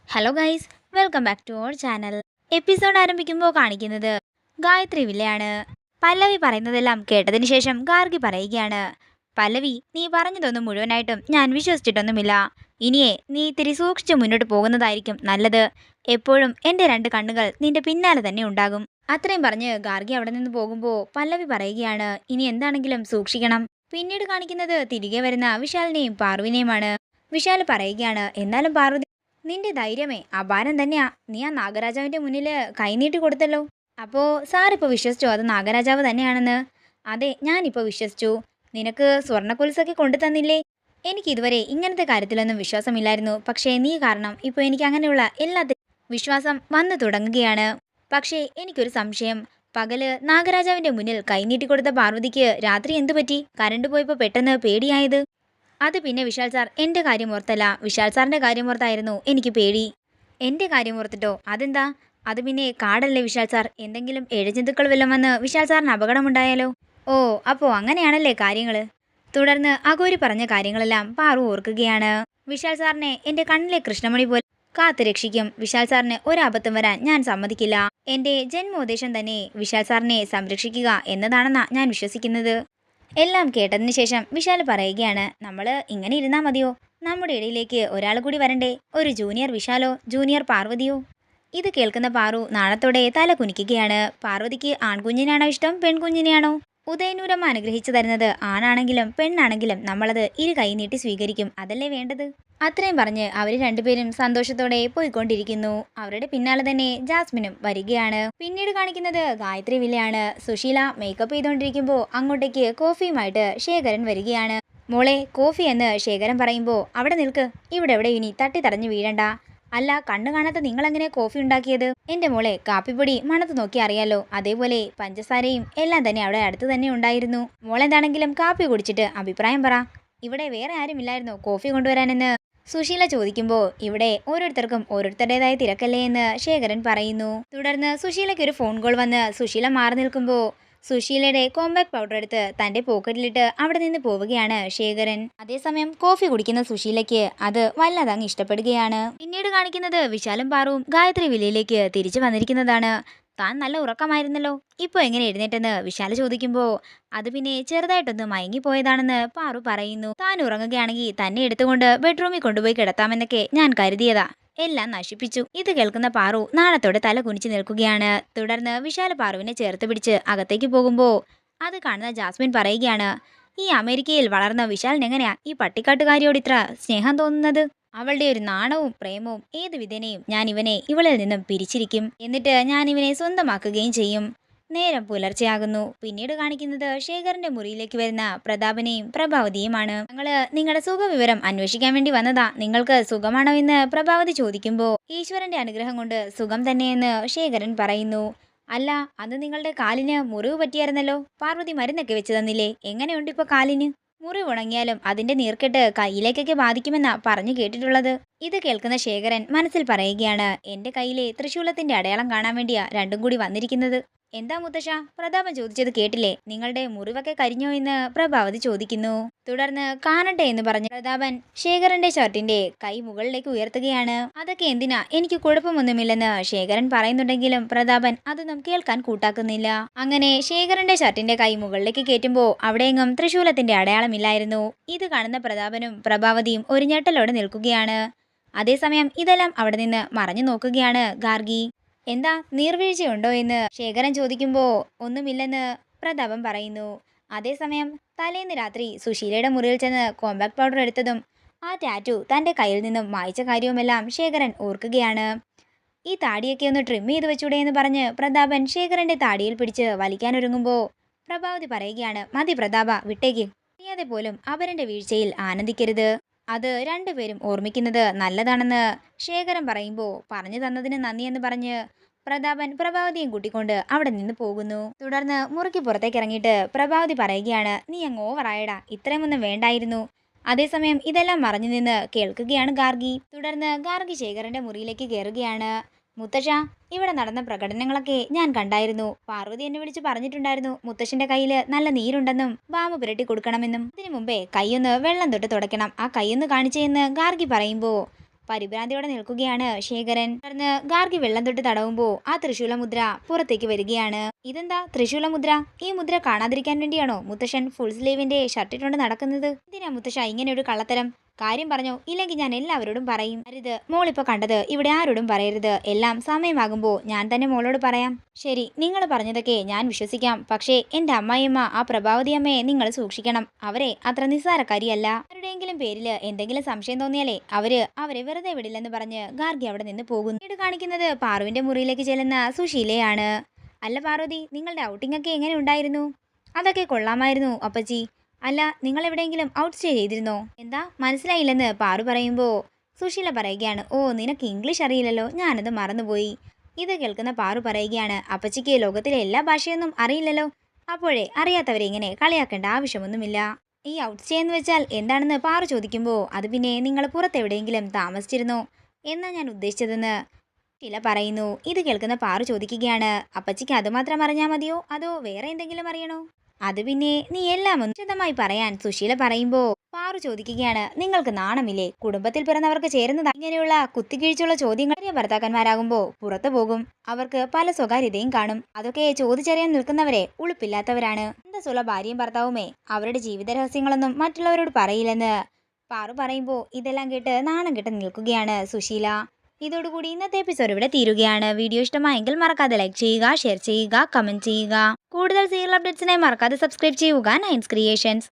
Hello guys, welcome back to our channel. Episode ആരംഭിക്കുമ്പോൾ കാണിക്കുന്നത് ഗായത്രി വില്ലയാണ്. പല്ലവി പറയുന്നതെല്ലാം കേട്ടതിന് ശേഷം ഗാർഗി പറയുകയാണ്, പല്ലവി, നീ പറഞ്ഞതൊന്നും മുഴുവനായിട്ടും ഞാൻ വിശ്വസിച്ചിട്ടൊന്നുമില്ല. ഇനിയേ നീ ഇത്തിരി സൂക്ഷിച്ച് മുന്നോട്ട് പോകുന്നതായിരിക്കും നല്ലത്. എപ്പോഴും എൻ്റെ രണ്ട് കണ്ണുകൾ നിന്റെ പിന്നാലെ തന്നെ ഉണ്ടാകും. അത്രയും പറഞ്ഞ് ഗാർഗി അവിടെ നിന്ന് പോകുമ്പോൾ പല്ലവി പറയുകയാണ്, ഇനി എന്താണെങ്കിലും സൂക്ഷിക്കണം. പിന്നീട് കാണിക്കുന്നത് തിരികെ വരുന്ന വിശാലിനെയും പാർവിനെയുമാണ്. വിശാൽ പറയുകയാണ്, എന്നാലും പാർവതി, നിന്റെ ധൈര്യമേ അപാരം തന്നെയാ. നീ ആ നാഗരാജാവിന്റെ മുന്നിൽ കൈനീട്ടി കൊടുത്തല്ലോ. അപ്പോ സാറിപ്പോ വിശ്വസിച്ചോ അത് നാഗരാജാവ് തന്നെയാണെന്ന്? അതെ, ഞാനിപ്പോ വിശ്വസിച്ചു. നിനക്ക് സ്വർണ്ണക്കൊലുസൊക്കെ കൊണ്ടു തന്നില്ലേ? എനിക്ക് ഇതുവരെ ഇങ്ങനത്തെ കാര്യത്തിലൊന്നും വിശ്വാസമില്ലായിരുന്നു. പക്ഷേ നീ കാരണം ഇപ്പോൾ എനിക്ക് അങ്ങനെയുള്ള എല്ലാത്തിനും വിശ്വാസം വന്നു തുടങ്ങുകയാണ്. പക്ഷേ എനിക്കൊരു സംശയം. പകല് നാഗരാജാവിന്റെ മുന്നിൽ കൈനീട്ടി കൊടുത്ത പാർവതിക്ക് രാത്രി എന്തു പറ്റി? കരണ്ട് പോയപ്പോൾ പെട്ടെന്ന് പേടിയായത്? അത് പിന്നെ വിശാൽ സാർ, എൻ്റെ കാര്യം ഓർത്തല്ല, വിശാൽ സാറിൻ്റെ കാര്യം ഓർത്തായിരുന്നു എനിക്ക് പേടി. എൻ്റെ കാര്യം ഓർത്തിട്ടോ? അതെന്താ? അത് പിന്നെ കാടല്ലേ വിശാൽ സാർ, എന്തെങ്കിലും ഇഴജന്തുക്കൾ വല്ലതും വന്ന് വിശാൽ സാറിന് അപകടമുണ്ടായാലോ? ഓ, അപ്പോൾ അങ്ങനെയാണല്ലേ കാര്യങ്ങൾ. തുടർന്ന് അഘോരി പറഞ്ഞ കാര്യങ്ങളെല്ലാം പാറു ഓർക്കുകയാണ്. വിശാൽ സാറിനെ എൻ്റെ കണ്ണിലെ കൃഷ്ണമണി പോലെ കാത്തു രക്ഷിക്കും. വിശാൽ സാറിന് ഒരബദ്ധം വരാൻ ഞാൻ സമ്മതിക്കില്ല. എൻ്റെ ജന്മോദ്ദേശം തന്നെ വിശാൽ സാറിനെ സംരക്ഷിക്കുക എന്നതാണെന്നാ ഞാൻ വിശ്വസിക്കുന്നത്. എല്ലാം കേട്ടതിന് ശേഷം വിശാൽ പറയുകയാണ്, നമ്മൾ ഇങ്ങനെ ഇരുന്നാൽ മതിയോ? നമ്മുടെ ഇടയിലേക്ക് ഒരാൾ കൂടി വരണ്ടേ? ഒരു ജൂനിയർ വിശാലോ ജൂനിയർ പാർവതിയോ? ഇത് കേൾക്കുന്ന പാറു നാണത്തോടെ തല കുനിക്കുകയാണ്. പാർവതിക്ക് ആൺകുഞ്ഞിനാണോ ഇഷ്ടം, പെൺകുഞ്ഞിനെയാണോ? ഉദയനൂരമ്മ അനുഗ്രഹിച്ചു തരുന്നത് ആണാണെങ്കിലും പെണ്ണാണെങ്കിലും നമ്മളത് ഇരു കൈ നീട്ടി സ്വീകരിക്കും, അതല്ലേ വേണ്ടത്? അത്രയും പറഞ്ഞ് അവർ രണ്ടുപേരും സന്തോഷത്തോടെ പോയിക്കൊണ്ടിരിക്കുന്നു. അവരുടെ പിന്നാലെ തന്നെ ജാസ്മിനും വരികയാണ്. പിന്നീട് കാണിക്കുന്നത് ഗായത്രി വില്ലയാണ്. സുശീല മേക്കപ്പ് ചെയ്തുകൊണ്ടിരിക്കുമ്പോൾ അങ്ങോട്ടേക്ക് കോഫിയുമായിട്ട് ശേഖരൻ വരികയാണ്. മോളെ, കോഫി എന്ന് ശേഖരൻ പറയുമ്പോൾ, അവിടെ നിൽക്ക്, ഇവിടെ എവിടെ ഇനി തട്ടി തടഞ്ഞു വീഴണ്ട. അല്ല, കണ്ണു കാണാത്ത നിങ്ങളെങ്ങനെ കോഫി ഉണ്ടാക്കിയത്? എൻ്റെ മോളെ, കാപ്പിപ്പൊടി മണത്ത് നോക്കി അറിയാലോ, അതേപോലെ പഞ്ചസാരയും എല്ലാം തന്നെ അവിടെ അടുത്ത് തന്നെ ഉണ്ടായിരുന്നു. മോളെന്താണെങ്കിലും കാപ്പി കുടിച്ചിട്ട് അഭിപ്രായം പറ. ഇവിടെ വേറെ ആരുമില്ലായിരുന്നോ കോഫി കൊണ്ടുവരാനെന്ന് സുശീല ചോദിക്കുമ്പോൾ, ഇവിടെ ഓരോരുത്തർക്കും ഓരോരുത്തരുടേതായ തിരക്കല്ലേ എന്ന് ശേഖരൻ പറയുന്നു. തുടർന്ന് സുശീലയ്ക്ക് ഒരു ഫോൺ കോൾ വന്ന് സുശീല മാറി നിൽക്കുമ്പോൾ സുശീലയുടെ കോമ്പാക്ട് പൗഡർ എടുത്ത് തന്റെ പോക്കറ്റിലിട്ട് അവിടെ നിന്ന് പോവുകയാണ് ശേഖരൻ. അതേസമയം കോഫി കുടിക്കുന്ന സുശീലയ്ക്ക് അത് വല്ലാതങ്ങ് ഇഷ്ടപ്പെടുകയാണ്. പിന്നീട് കാണിക്കുന്നത് വിശാലും പാറുവും ഗായത്രി വില്ലയിലേക്ക് തിരിച്ചു വന്നിരിക്കുന്നതാണ്. താൻ നല്ല ഉറക്കമായിരുന്നല്ലോ, ഇപ്പോൾ എങ്ങനെ എഴുന്നേറ്റെന്ന് വിശാൽ ചോദിക്കുമ്പോൾ, അത് പിന്നെ ചെറുതായിട്ടൊന്ന് മയങ്ങിപ്പോയതാണെന്ന് പാറു പറയുന്നു. താൻ ഉറങ്ങുകയാണെങ്കിൽ തന്നെ എടുത്തുകൊണ്ട് ബെഡ്റൂമിൽ കൊണ്ടുപോയി കിടത്താമെന്നൊക്കെ ഞാൻ കരുതിയതാ, എല്ലാം നശിപ്പിച്ചു. ഇത് കേൾക്കുന്ന പാറു നാണത്തോടെ തല കുനിച്ചു നിൽക്കുകയാണ്. തുടർന്ന് വിശാല പാറുവിനെ ചേർത്ത് പിടിച്ച് അകത്തേക്ക് പോകുമ്പോൾ അത് കാണുന്ന ജാസ്മിൻ പറയുകയാണ്, ഈ അമേരിക്കയിൽ വളർന്ന വിശാലിന് എങ്ങനെയാ ഈ പട്ടിക്കാട്ടുകാരിയോട് ഇത്ര സ്നേഹം തോന്നുന്നത്? അവളുടെ ഒരു നാണവും പ്രേമവും ഏത് വിധേനയും ഞാൻ ഇവനെ ഇവളിൽ നിന്നും പിരിച്ചിരിക്കും. എന്നിട്ട് ഞാൻ ഇവനെ സ്വന്തമാക്കുകയും ചെയ്യും. നേരം പുലർച്ചെയാകുന്നു. പിന്നീട് കാണിക്കുന്നത് ശേഖറിന്റെ മുറിയിലേക്ക് വരുന്ന പ്രതാപനെയും പ്രഭാവതിയുമാണ്. ഞങ്ങള് നിങ്ങളുടെ സുഖവിവരം അന്വേഷിക്കാൻ വേണ്ടി വന്നതാ. നിങ്ങൾക്ക് സുഖമാണോ എന്ന് പ്രഭാവതി ചോദിക്കുമ്പോൾ, ഈശ്വരന്റെ അനുഗ്രഹം കൊണ്ട് സുഖം തന്നെയെന്ന് ശേഖരൻ പറയുന്നു. അല്ല, അന്ന് നിങ്ങളുടെ കാലിന് മുറിവ് പറ്റിയായിരുന്നല്ലോ, പാർവതി മരുന്നൊക്കെ വെച്ച് തന്നില്ലേ? എങ്ങനെയുണ്ട് ഇപ്പൊ കാലിന്? മുറിവ് ഉണങ്ങിയാലും അതിന്റെ നീർക്കെട്ട് കയ്യിലേക്കൊക്കെ ബാധിക്കുമെന്നാ പറഞ്ഞു കേട്ടിട്ടുള്ളത്. ഇത് കേൾക്കുന്ന ശേഖരൻ മനസ്സിൽ പറയുകയാണ്, എന്റെ കയ്യിലെ തൃശൂലത്തിന്റെ അടയാളം കാണാൻ വേണ്ടിയാ രണ്ടും കൂടി വന്നിരിക്കുന്നത്. എന്താ മുത്തശ്ശ, പ്രതാപൻ ചോദിച്ചത് കേട്ടില്ലേ? നിങ്ങളുടെ മുറിവൊക്കെ കരിഞ്ഞോ എന്ന് പ്രഭാവതി ചോദിക്കുന്നു. തുടർന്ന് കാണട്ടെ എന്ന് പറഞ്ഞ് പ്രതാപൻ ശേഖരന്റെ ഷർട്ടിന്റെ കൈ മുകളിലേക്ക് ഉയർത്തുകയാണ്. അതൊക്കെ എന്തിനാ, എനിക്ക് കുഴപ്പമൊന്നുമില്ലെന്ന് ശേഖരൻ പറയുന്നുണ്ടെങ്കിലും പ്രതാപൻ അതൊന്നും കേൾക്കാൻ കൂട്ടാക്കുന്നില്ല. അങ്ങനെ ശേഖരന്റെ ഷർട്ടിന്റെ കൈ മുകളിലേക്ക് കയറ്റുമ്പോൾ അവിടെയെങ്ങും തൃശൂലത്തിന്റെ അടയാളമില്ലായിരുന്നു. ഇത് കാണുന്ന പ്രതാപനും പ്രഭാവതിയും ഒരു ഞെട്ടലോടെ നിൽക്കുകയാണ്. അതേസമയം ഇതെല്ലാം അവിടെ നിന്ന് മറഞ്ഞു നോക്കുകയാണ് ഗാർഗി. എന്താ, നീർവീഴ്ചയുണ്ടോ എന്ന് ശേഖരൻ ചോദിക്കുമ്പോൾ ഒന്നുമില്ലെന്ന് പ്രതാപൻ പറയുന്നു. അതേസമയം തലേന്ന് രാത്രി സുശീലയുടെ മുറിയിൽ ചെന്ന് കോമ്പാക്ട് പൗഡർ എടുത്തതും ആ ടാറ്റു തൻ്റെ കയ്യിൽ നിന്നും മായ്ച്ച കാര്യവുമെല്ലാം ശേഖരൻ ഓർക്കുകയാണ്. ഈ താടിയൊക്കെ ഒന്ന് ട്രിം ചെയ്ത് വെച്ചൂടെ എന്ന് പറഞ്ഞ് പ്രതാപൻ ശേഖരന്റെ താടിയിൽ പിടിച്ച് വലിക്കാനൊരുങ്ങുമ്പോൾ പ്രഭാവതി പറയുകയാണ്, മതി പ്രതാപ, വിട്ടേക്ക്. അറിയാതെ പോലും അപരന്റെ വീഴ്ചയിൽ ആനന്ദിക്കരുത്. അത് രണ്ടുപേരും ഓർമ്മിക്കുന്നത് നല്ലതാണെന്ന് ശേഖരൻ പറയുമ്പോൾ, പറഞ്ഞു തന്നതിന് നന്ദിയെന്ന് പറഞ്ഞ് പ്രതാപൻ പ്രഭാവതിയും കൂട്ടിക്കൊണ്ട് അവിടെ നിന്ന് പോകുന്നു. തുടർന്ന് മുറിക്ക് പുറത്തേക്ക് ഇറങ്ങിയിട്ട് പ്രഭാവതി പറയുകയാണ്, നീ അങ്ങ് ഓവറായടാ, ഇത്രയുമൊന്നും വേണ്ടായിരുന്നു. അതേസമയം ഇതെല്ലാം മറഞ്ഞു നിന്ന് കേൾക്കുകയാണ് ഗാർഗി. തുടർന്ന് ഗാർഗി ശേഖരന്റെ മുറിയിലേക്ക് കയറുകയാണ്. മുത്തശ്ശ, ഇവിടെ നടന്ന പ്രകടനങ്ങളൊക്കെ ഞാൻ കണ്ടായിരുന്നു. പാർവതി എന്നെ വിളിച്ച് പറഞ്ഞിട്ടുണ്ടായിരുന്നു മുത്തശ്ശന്റെ കയ്യിൽ നല്ല നീരുണ്ടെന്നും ബാമു പുരട്ടി കൊടുക്കണമെന്നും. ഇതിനു മുമ്പേ കൈയൊന്ന് വെള്ളം തൊട്ട് തുടയ്ക്കണം, ആ കൈയൊന്ന് കാണിച്ചെന്ന് ഗാർഗി പറയുമ്പോൾ പരിഭ്രാന്തിയോടെ നിൽക്കുകയാണ് ശേഖരൻ. തുടർന്ന് ഗാർഗി വെള്ളം തൊട്ട് തടവുമ്പോ ആ ത്രിശൂല മുദ്ര പുറത്തേക്ക് വരികയാണ്. ഇതെന്താ ത്രിശൂല മുദ്ര? ഈ മുദ്ര കാണാതിരിക്കാൻ വേണ്ടിയാണോ മുത്തശ്ശൻ ഫുൾ സ്ലീവിന്റെ ഷർട്ടിട്ടുകൊണ്ട് നടക്കുന്നത്? എന്തിനാ മുത്തശ്ശ ഇങ്ങനെ ഒരു കള്ളത്തരം? കാര്യം പറഞ്ഞോ, ഇല്ലെങ്കിൽ ഞാൻ എല്ലാവരോടും പറയും. അരുത്, മോളിപ്പോ കണ്ടത് ഇവിടെ ആരോടും പറയരുത്. എല്ലാം സമയമാകുമ്പോ ഞാൻ തന്നെ മോളോട് പറയാം. ശരി, നിങ്ങൾ പറഞ്ഞതൊക്കെ ഞാൻ വിശ്വസിക്കാം. പക്ഷേ എന്റെ അമ്മായിയമ്മ, ആ പ്രഭാവതി അമ്മയെ നിങ്ങൾ സൂക്ഷിക്കണം. അവരെ അത്ര നിസ്സാരക്കാരിയല്ല. ആരുടെയെങ്കിലും പേരില് എന്തെങ്കിലും സംശയം തോന്നിയാലേ അവരെ വെറുതെ വിടില്ലെന്ന് പറഞ്ഞ് ഗാർഗി അവിടെ നിന്ന് പോകുന്നു. വീട് കാണിക്കുന്നത് പാറുവിന്റെ മുറിയിലേക്ക് ചെല്ലുന്ന സുശീലയാണ്. അല്ല പാർവതി, നിങ്ങളുടെ ഔട്ടിംഗ് ഒക്കെ എങ്ങനെ ഉണ്ടായിരുന്നു? അതൊക്കെ കൊള്ളാമായിരുന്നു അപ്പച്ചി. അല്ല, നിങ്ങൾ എവിടെയെങ്കിലും ഔട്ട് സ്റ്റേ ചെയ്തിരുന്നോ? എന്താ മനസ്സിലായില്ലെന്ന് പാറു പറയുമ്പോൾ സുശീല പറയുകയാണ്, ഓ നിനക്ക് ഇംഗ്ലീഷ് അറിയില്ലല്ലോ, ഞാനത് മറന്നുപോയി. ഇത് കേൾക്കുന്ന പാറു പറയുകയാണ്, അപ്പച്ചിക്ക് ലോകത്തിലെ എല്ലാ ഭാഷയൊന്നും അറിയില്ലല്ലോ. അപ്പോഴേ അറിയാത്തവരെ ഇങ്ങനെ കളിയാക്കേണ്ട ആവശ്യമൊന്നുമില്ല. ഈ ഔട്ട് സ്റ്റേ എന്ന് വെച്ചാൽ എന്താണെന്ന് പാറു ചോദിക്കുമ്പോൾ അത് പിന്നെ നിങ്ങൾ പുറത്തെവിടെയെങ്കിലും താമസിച്ചിരുന്നോ എന്നാ ഞാൻ ഉദ്ദേശിച്ചതെന്ന് ഷീല പറയുന്നു. ഇത് കേൾക്കുന്ന പാറു ചോദിക്കുകയാണ്, അപ്പച്ചിക്ക് അതുമാത്രം അറിഞ്ഞാൽ മതിയോ അതോ വേറെ എന്തെങ്കിലും അറിയണോ? അത് പിന്നെ നീ എല്ലാം ഒന്ന് വിശദമായി പറയാൻ സുശീല പറയുമ്പോ പാറു ചോദിക്കുകയാണ്, നിങ്ങൾക്ക് നാണമില്ലേ? കുടുംബത്തിൽ പിറന്നവർക്ക് ചേരുന്നത് ഇങ്ങനെയുള്ള കുത്തിക്കീഴ്ചയുള്ള ചോദ്യങ്ങൾ. ഭാര്യ ഭർത്താക്കന്മാരാകുമ്പോ പുറത്തു പോകും. അവർക്ക് പല സ്വകാര്യതയും കാണും. അതൊക്കെ ചോദിച്ചറിയാൻ നിൽക്കുന്നവരെ ഉളുപ്പില്ലാത്തവരാണ്. അന്തസ്സുള്ള ഭാര്യയും ഭർത്താവുമേ അവരുടെ ജീവിത രഹസ്യങ്ങളൊന്നും മറ്റുള്ളവരോട് പറയില്ലെന്ന് പാറു പറയുമ്പോ ഇതെല്ലാം കേട്ട് നാണം കെട്ട് നിൽക്കുകയാണ് സുശീല. ഇതോടുകൂടി ഇന്നത്തെ എപ്പിസോഡ് ഇവിടെ തീരുകയാണ്. വീഡിയോ ഇഷ്ടമായെങ്കിൽ മറക്കാതെ ലൈക്ക് ചെയ്യുക, ഷെയർ ചെയ്യുക, കമന്റ് ചെയ്യുക. കൂടുതൽ സീരിയൽ അപ്ഡേറ്റ്സിനായി മറക്കാതെ സബ്സ്ക്രൈബ് ചെയ്യുക നയൻസ് ക്രിയേഷൻസ്.